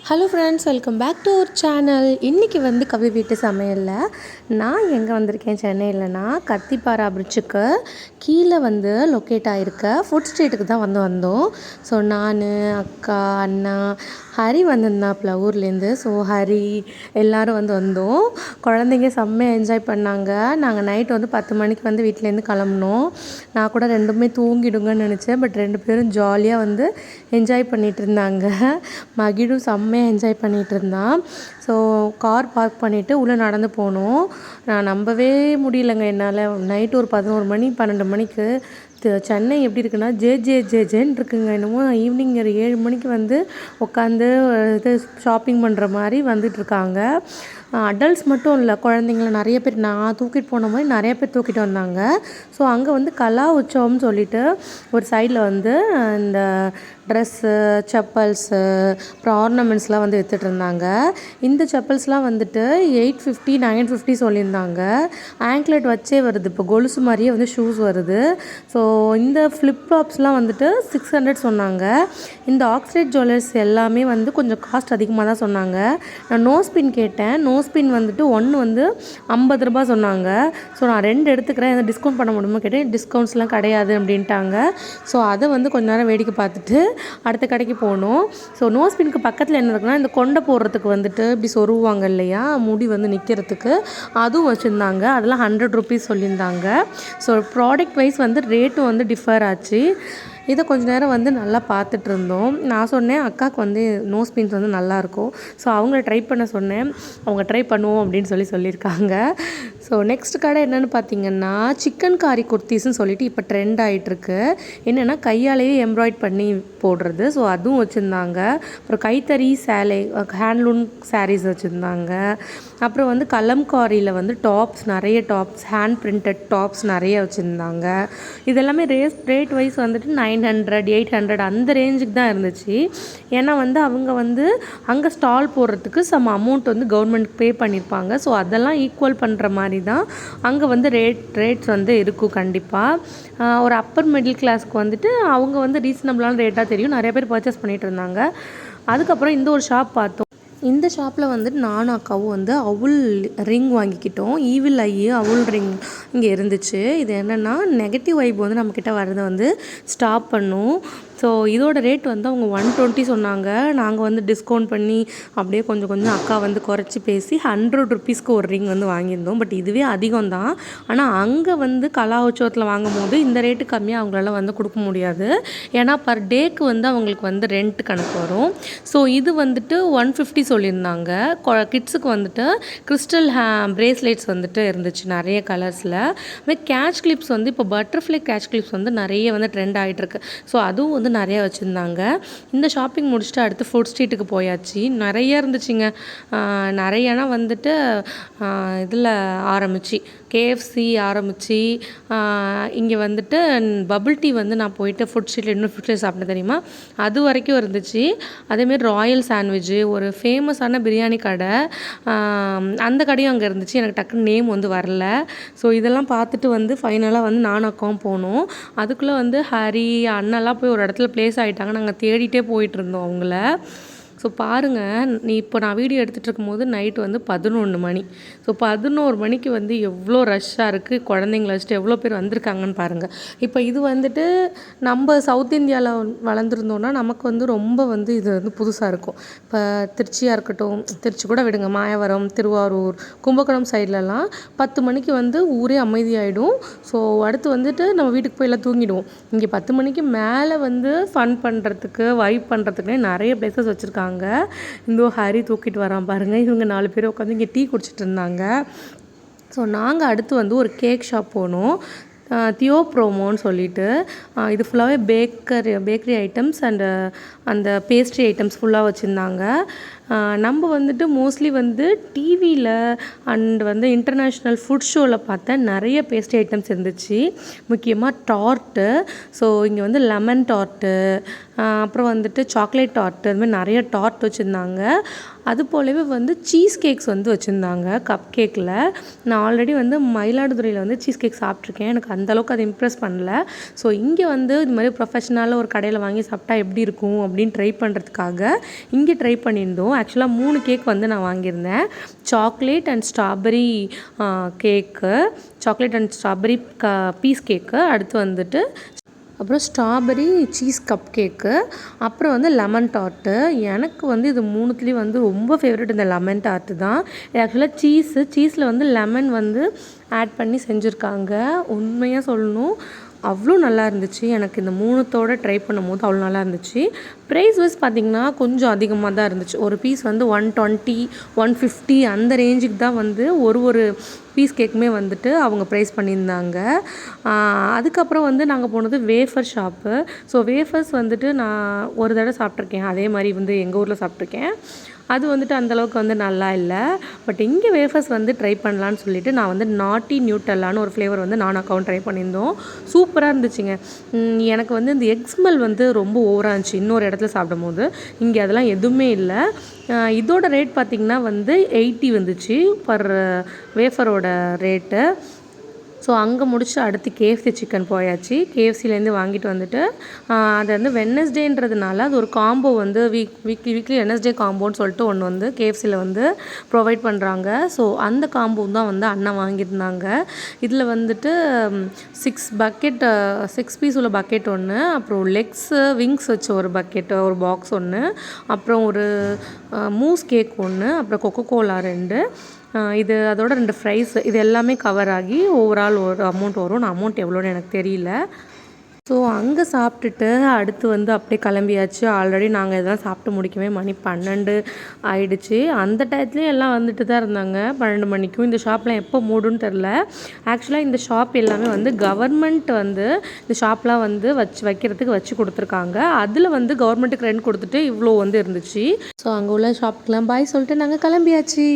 Hello friends, welcome back to our channel. இன்றைக்கி வந்து கவி வீட்டு சமையலில் நான் எங்கே வந்திருக்கேன் சென்னையிலனா கத்திப்பாரா பிரிட்ஜுக்கு கீழே வந்து லொக்கேட் ஆகிருக்க ஃபுட் ஸ்ட்ரீட்டுக்கு தான் வந்தோம். ஸோ நான், அக்கா, அண்ணா, ஹரி வந்திருந்தாப்புல ஊர்லேருந்து. ஸோ ஹரி எல்லோரும் வந்தோம். குழந்தைங்க செம்மையாக என்ஜாய் பண்ணாங்க. நாங்கள் நைட் வந்து 10 மணிக்கு வந்து வீட்டிலேருந்து கிளம்புனோம். நான் கூட ரெண்டுமே தூங்கிடுங்கன்னு நினச்சேன். பட் 2 பேரும் ஜாலியாக வந்து என்ஜாய் பண்ணிகிட்டு இருந்தாங்க. மகிழும் செம்மையாக என்ஜாய் பண்ணிகிட்டு இருந்தான். ஸோ கார் பார்க் பண்ணிவிட்டு உள்ளே நடந்து போனோம். நான் நம்பவே முடியலைங்க என்னால். நைட்டு ஒரு 11 மணி 12 மணிக்கு சென்னை எப்படி இருக்குன்னா ஜேன்னு இருக்குங்க. என்னமோ ஈவினிங் ஒரு 7 மணிக்கு வந்து உட்காந்து இது ஷாப்பிங் பண்ணுற மாதிரி வந்துட்டுருக்காங்க. அடல்ட்ஸ் மட்டும் இல்லை, குழந்தைங்கள நிறைய பேர், நான் தூக்கிட்டு போன மாதிரி நிறைய பேர் தூக்கிட்டு வந்தாங்க. ஸோ அங்கே வந்து கலா உற்சவம்னு சொல்லிட்டு ஒரு சைடில் வந்து இந்த ட்ரெஸ்ஸு, செப்பல்ஸு, அப்புறம் ஆர்னமெண்ட்ஸ்லாம் வந்து விற்றுட்டு இருந்தாங்க. இந்த செப்பல்ஸ்லாம் வந்துட்டு 850 950 சொல்லியிருந்தாங்க. ஆங்க்லெட் வச்சே வருது, இப்போ கொலுசு மாதிரியே வந்து ஷூஸ் வருது. ஸோ இந்த ஃப்ளிப்ஃப்ளாப்ஸ்லாம் வந்துட்டு 600 சொன்னாங்க. இந்த ஆக்ஸ்ஃபோர்ட் ஜுவல்லர்ஸ் எல்லாமே வந்து கொஞ்சம் காஸ்ட் அதிகமாக தான் சொன்னாங்க. நான் நோஸ்பின் கேட்டேன். நோஸ்பின் வந்துட்டு ஒன்று வந்து 50 ரூபா சொன்னாங்க. ஸோ நான் 2 எடுத்துக்கிறேன், எதாவது டிஸ்கவுண்ட் பண்ண முடியுமா கேட்டேன். டிஸ்கவுண்ட்ஸ்லாம் கிடையாது அப்படின்ட்டாங்க. ஸோ அதை வந்து கொஞ்ச நேரம் வேடிக்கை பார்த்துட்டு அடுத்த கடைக்கு போனோம். ஸோ நோஸ்பின்க்கு பக்கத்தில் என்ன இருக்குன்னா, இந்த கொண்டை போடுறதுக்கு வந்துட்டு இப்படி சொருவாங்க இல்லையா, முடி வந்து நிற்கிறதுக்கு, அதுவும் வச்சுருந்தாங்க. அதெல்லாம் 100 ருபீஸ் சொல்லியிருந்தாங்க. ஸோ ப்ராடக்ட் வைஸ் வந்து ரேட்டும் வந்து டிஃபர் ஆச்சு. இதை கொஞ்சம் நேரம் வந்து நல்லா பார்த்துட்டு இருந்தோம். நான் சொன்னேன் அக்காவுக்கு வந்து நோஸ்பின்ஸ் வந்து நல்லாயிருக்கும். ஸோ அவங்கள ட்ரை பண்ண சொன்னேன். அவங்க ட்ரை பண்ணுவோம் அப்படின்னு சொல்லியிருக்காங்க. ஸோ நெக்ஸ்ட் கடை என்னென்னு பார்த்தீங்கன்னா சிக்கன் காரி குர்த்திஸ்ன்னு சொல்லிட்டு இப்போ ட்ரெண்ட் ஆகிட்டுருக்கு. என்னென்னா கையாலேயே எம்ப்ராய்ட் பண்ணி போடுறது. ஸோ அதுவும் வச்சுருந்தாங்க. அப்புறம் கைத்தறி சேலை, ஹேண்ட்லூம் சாரீஸ் வச்சுருந்தாங்க. அப்புறம் வந்து கலம்காரியில் வந்து டாப்ஸ், நிறைய டாப்ஸ், ஹேண்ட் பிரிண்டட் டாப்ஸ் நிறைய வச்சுருந்தாங்க. இதெல்லாமே ரேட் வைஸ் வந்துட்டு 900 800 அந்த ரேஞ்சுக்கு தான் இருந்துச்சு. ஏன்னா வந்து அவங்க வந்து அங்கே ஸ்டால் போடுறதுக்கு சம் அமௌண்ட் வந்து கவர்மெண்ட்டுக்கு பே பண்ணியிருப்பாங்க. ஸோ அதெல்லாம் ஈக்குவல் பண்ணுற மாதிரி தான் அங்கே வந்து ரேட்ஸ் வந்து இருக்கும் கண்டிப்பாக. ஒரு அப்பர் மிடில் கிளாஸ்க்கு வந்துட்டு அவங்க வந்து ரீசனபிளான ரேட்டாக தெரியும். நிறைய பேர் பர்ச்சேஸ் பண்ணிகிட்டு இருந்தாங்க. அதுக்கப்புறம் இந்த ஒரு ஷாப் பார்த்தோம். இந்த ஷாப்பில் வந்துட்டு நானும் அக்காவும் வந்து அவுல் ரிங் வாங்கிக்கிட்டோம். ஈவில் ஐ அவுல் ரிங் இங்கே இருந்துச்சு. இது என்னென்னா நெகட்டிவ் வைப் வந்து நம்மக்கிட்ட வரதை வந்து ஸ்டாப் பண்ணும். ஸோ இதோட ரேட் வந்து அவங்க 120 சொன்னாங்க. நாங்கள் வந்து டிஸ்கவுண்ட் பண்ணி அப்படியே கொஞ்சம் அக்கா வந்து குறைச்சி பேசி 100 ருபீஸ்க்கு ஒரு ரிங் வந்து வாங்கியிருந்தோம். பட் இதுவே அதிகம் தான். ஆனால் அங்கே வந்து கலா உற்சவத்தில் வாங்கும் போது இந்த ரேட்டு கம்மியாக அவங்களால வந்து கொடுக்க முடியாது. ஏன்னா பர் டேக்கு வந்து அவங்களுக்கு வந்து ரெண்ட் கணக்கு வரும். ஸோ இது வந்துட்டு 150 சொல்லியிருந்தாங்க. கிட்ஸுக்கு வந்துட்டு கிறிஸ்டல் பிரேஸ்லெட்ஸ் வந்துட்டு இருந்துச்சு நிறைய கலர்ஸில். கேட்ச் கிளிப்ஸ் வந்து இப்போ பட்டர்ஃப்ளை கேட்ச் கிளிப்ஸ் வந்து நிறைய வந்து ட்ரெண்ட் ஆகிட்டுருக்கு. ஸோ அதுவும் வந்து நிறைய வச்சுருந்தாங்க. இந்த ஷாப்பிங் முடிச்சுட்டு அடுத்து ஃபுட் ஸ்ட்ரீட்டுக்கு போயாச்சு. நிறைய இருந்துச்சுங்க. நிறையனா வந்துட்டு இதில் ஆரம்பிச்சு KFC ஆரம்பிச்சு இங்கே வந்துட்டு பபிள் டீ வந்து நான் போயிட்டு ஃபுட் ஸ்ட்ரீட்டில் இன்னும் ஃபுட் ஸ்ட்ரீட் சாப்பிட்டேன் தெரியுமா, அது வரைக்கும் இருந்துச்சு. அதேமாரி ராயல் சாண்ட்விட்ஜு, ஒரு ஃபேமஸான பிரியாணி கடை, அந்த கடையும் அங்கே இருந்துச்சு. எனக்கு டக்குன்னு நேம் வந்து வரல. ஸோ இதெல்லாம் பார்த்துட்டு வந்து ஃபைனலாக வந்து நானும் அக்காவும் போனோம். அதுக்குள்ளே வந்து ஹரி அண்ணெல்லாம் போய் ஒரு இடத்துல ப்ளேஸ் ஆகிட்டாங்க. நாங்கள் தேடிட்டே போயிட்டுருந்தோம் அவங்கள. ஸோ பாருங்கள், இப்போ நான் வீடியோ எடுத்துகிட்டு இருக்கும்போது நைட்டு வந்து 11 மணி. ஸோ 11 மணிக்கு வந்து எவ்வளோ ரஷ்ஷாக இருக்குது. குழந்தைங்கள வச்சுட்டு எவ்வளோ பேர் வந்திருக்காங்கன்னு பாருங்கள். இப்போ இது வந்துட்டு நம்ம சவுத் இந்தியாவில் வளர்ந்துருந்தோன்னா நமக்கு வந்து ரொம்ப வந்து இது வந்து புதுசாக இருக்கும். இப்போ திருச்சியாக இருக்கட்டும், திருச்சி கூட விடுங்க, மாயவரம், திருவாரூர், கும்பகோணம் சைட்லலாம் 10 மணிக்கு வந்து ஊரே அமைதியாகிடும். ஸோ அடுத்து வந்துட்டு நம்ம வீட்டுக்கு போய் எல்லாம் தூங்கிடுவோம். இங்கே 10 மணிக்கு மேலே வந்து ஃபன் பண்ணுறதுக்கு, வைப் பண்ணுறதுக்குனே நிறைய பிளேசஸ் வச்சுருக்காங்க. இந்த ஹரி தூக்கிட்டு வரான் பாருங்கள். இவங்க 4 பேர் உட்காந்து இங்கே டீ குடிச்சிட்டு இருந்தாங்க. ஸோ நாங்கள் அடுத்து வந்து ஒரு கேக் ஷாப் போனோம். தியோ ப்ரோமோன்னு சொல்லிட்டு, இது ஃபுல்லாகவே பேக்கரி ஐட்டம்ஸ் அண்டு அந்த பேஸ்ட்ரி ஐட்டம்ஸ் ஃபுல்லாக வச்சுருந்தாங்க. நம்ம வந்துட்டு மோஸ்ட்லி வந்து டிவியில் அண்ட் வந்து இன்டர்நேஷ்னல் ஃபுட் ஷோவில் பார்த்தா நிறைய பேஸ்ட்ரி ஐட்டம்ஸ் இருந்துச்சு. முக்கியமாக டார்ட்டு. ஸோ இங்கே வந்து லெமன் டார்ட்டு, அப்புறம் வந்துட்டு சாக்லேட் டார்ட்டு, அதுமாதிரி நிறைய டார்ட் வச்சுருந்தாங்க. அது போலவே வந்து சீஸ் கேக்ஸ் வந்து வச்சுருந்தாங்க கப் கேக்கில். நான் ஆல்ரெடி வந்து மயிலாடுதுறையில் வந்து சீஸ் கேக் சாப்பிட்ருக்கேன். எனக்கு அந்தளவுக்கு அது இம்ப்ரெஸ் பண்ணல. ஸோ இங்கே வந்து இது மாதிரி ப்ரொஃபஷ்னலாக ஒரு கடையில் வாங்கி சாப்பிட்டா எப்படி இருக்கும் அப்படின்னு ட்ரை பண்ணுறதுக்காக இங்கே ட்ரை பண்ணியிருந்தோம். ஆக்சுவலாக 3 கேக் வந்து நான் வாங்கியிருந்தேன். Chocolate and strawberry cake, chocolate and strawberry piece cake, அடுத்து வந்துட்டு அப்புறம் ஸ்ட்ராபெரி சீஸ் கப் கேக்கு, அப்புறம் வந்து லெமன் டார்ட்டு. எனக்கு வந்து இது 3த்துலேயும் வந்து ரொம்ப ஃபேவரட் இந்த லெமன் டார்ட்டு தான். இது ஆக்சுவலாக சீஸில் வந்து லெமன் வந்து ஆட் பண்ணி செஞ்சுருக்காங்க. உண்மையாக சொல்லணும், அவ்வளோ நல்லா இருந்துச்சு. எனக்கு இந்த 3த்தோடு ட்ரை பண்ணும்போது அவ்வளோ நல்லா இருந்துச்சு. ப்ரைஸ் வைஸ் பார்த்திங்கன்னா கொஞ்சம் அதிகமாக தான் இருந்துச்சு. ஒரு பீஸ் வந்து 120, 150 அந்த ரேஞ்சுக்கு தான் வந்து ஒரு பீஸ் கேக்குமே வந்துட்டு அவங்க ப்ரைஸ் பண்ணியிருந்தாங்க. அதுக்கப்புறம் வந்து நாங்கள் போனது வேஃபர் ஷாப்பு. ஸோ வேஃபர்ஸ் வந்துட்டு நான் ஒரு தடவை சாப்பிட்ருக்கேன். அதே மாதிரி வந்து எங்கள் ஊரில் சாப்பிட்ருக்கேன். அது வந்துட்டு அந்தளவுக்கு வந்து நல்லா இல்லை. பட் இங்கே வேஃபர்ஸ் வந்து ட்ரை பண்ணலான்னு சொல்லிவிட்டு நான் வந்து நாட்டி நியூட்டல்லான்னு ஒரு ஃப்ளேவர் வந்து நான் அக்கௌண்ட் ட்ரை பண்ணியிருந்தோம். சூப்பராக இருந்துச்சுங்க. எனக்கு வந்து இந்த எக் ஸ்மெல் வந்து ரொம்ப ஓவராக இருந்துச்சு இன்னொரு இடத்துல சாப்பிடும்போது. இங்கே அதெல்லாம் எதுவுமே இல்லை. இதோட ரேட் பார்த்திங்கன்னா வந்து 80 வந்துச்சு பர் வேஃபரோட ரேட்டு. ஸோ அங்கே முடிச்சு அடுத்து கேஎஃப்சி சிக்கன் போயாச்சு. கேஎஃப்சிலேருந்து வாங்கிட்டு வந்துட்டு அது வந்து வெட்னஸ்டேன்றதுனால அது ஒரு காம்போ வந்து வீக்லி வெட்னஸ்டே காம்போன்னு சொல்லிட்டு ஒன்று வந்து கேஎஃப்சியில் வந்து ப்ரொவைட் பண்ணுறாங்க. ஸோ அந்த காம்போ தான் வந்து அண்ணா வாங்கியிருந்தாங்க. இதில் வந்துட்டு 6 பீஸ் உள்ள பக்கெட் ஒன்று, அப்புறம் லெக்ஸு விங்ஸ் வச்ச ஒரு பக்கெட்டு ஒரு பாக்ஸ் ஒன்று, அப்புறம் ஒரு மூஸ் கேக் ஒன்று, அப்புறம் கொக்கோகோலா 2, இது அதோட 2 ஃப்ரைஸ், இது எல்லாமே கவர் ஆகி ஓவரால் ஒரு அமௌண்ட் வரும். நான் அமௌண்ட் எவ்வளோன்னு எனக்கு தெரியல. ஸோ அங்கே சாப்பிட்டுட்டு அடுத்து வந்து அப்படியே கிளம்பியாச்சு. ஆல்ரெடி நாங்கள் இதெல்லாம் சாப்பிட்டு முடிக்கவே மணி 12 ஆயிடுச்சு. அந்த டயத்துலேயும் எல்லாம் வந்துட்டு தான் இருந்தாங்க 12 மணிக்கும். இந்த ஷாப்லாம் எப்போ மூடுன்னு தெரில. ஆக்சுவலாக இந்த ஷாப் எல்லாமே வந்து கவர்மெண்ட் வந்து இந்த ஷாப்லாம் வந்து வைக்கிறதுக்கு வச்சு கொடுத்துருக்காங்க. அதில் வந்து கவர்மெண்ட்டுக்கு ரெண்ட் கொடுத்துட்டு இவ்வளோ வந்து இருந்துச்சு. ஸோ அங்கே உள்ள ஷாப்புக்கெலாம் பாய் சொல்லிட்டு நாங்கள் கிளம்பியாச்சு.